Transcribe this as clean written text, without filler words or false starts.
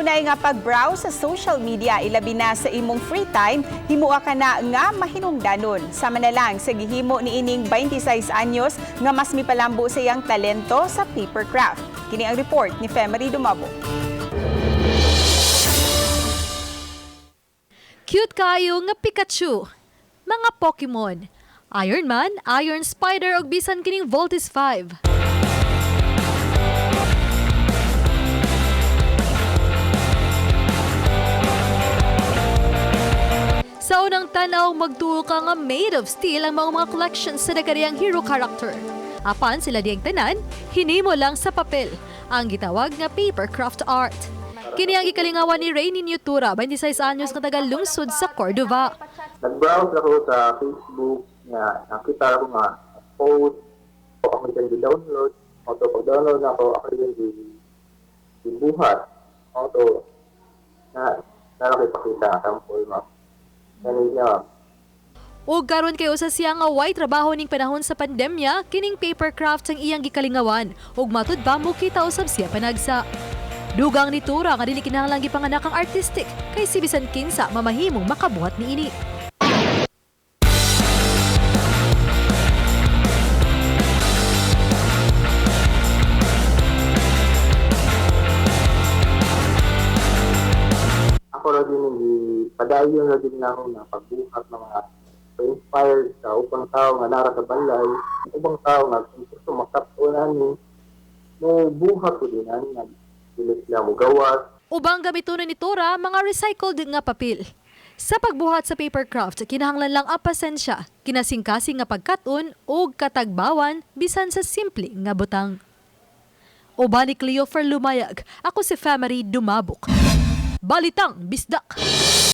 kanunay nga pag-browse sa social media ilabi na sa imong free time, himua ka na nga mahinungdanon. Sama na lang sa gihimo ni ining 26 anyos nga mas mipalambo sa iyang talento sa papercraft. Kini ang report ni Femery Dumabo. Cute kayo nga Pikachu, mga Pokemon, Iron Man, Iron Spider ug bisan kining Voltes 5. Sa unang tanaw, magtuo ka nga made of steel ang mga collections sa nakariyang hero character. Apan sila diyang tanan, hinimo lang sa papel, ang gitawag nga papercraft art. Kini ang ikalingawan ni Rainy Nutura, 26 anyos nga taga lungsod sa Cordova. Nag-browse ako sa Facebook nga nakita ko nga post o ako dyan di-download. Pag-download na ako dyan di-buhat. Na nakipakita ang sample mo. Ug karon kayo sa siya nga way trabaho ning panahon sa pandemya, kining papercraft ang iyang gikalingawan ug matud ba mo kita usab siya panagsa. Dugang ni Tura nga dili kinahanglang gipanganak ang artistic kay si bisan kinsa mamahimong makabuhat niini. Ako na din padayon na din ako na pagbuhat ng mga inspired sa upang tao nga nara sa balay, ubang tao nga gusto makaptunan ni no buhat ko din nga dili sila mo gawas. Ubang gamitunon ni Tura mga recycled nga papel. Sa pagbuhat sa papercraft, kinahanglan lang ang pasensya, kinasingkasing nga pagkaton o katagbawan bisan sa simple nga butang. Uban ni Cleofer Lumayag, ako si Femery Dumabok. Balitang Bisdak.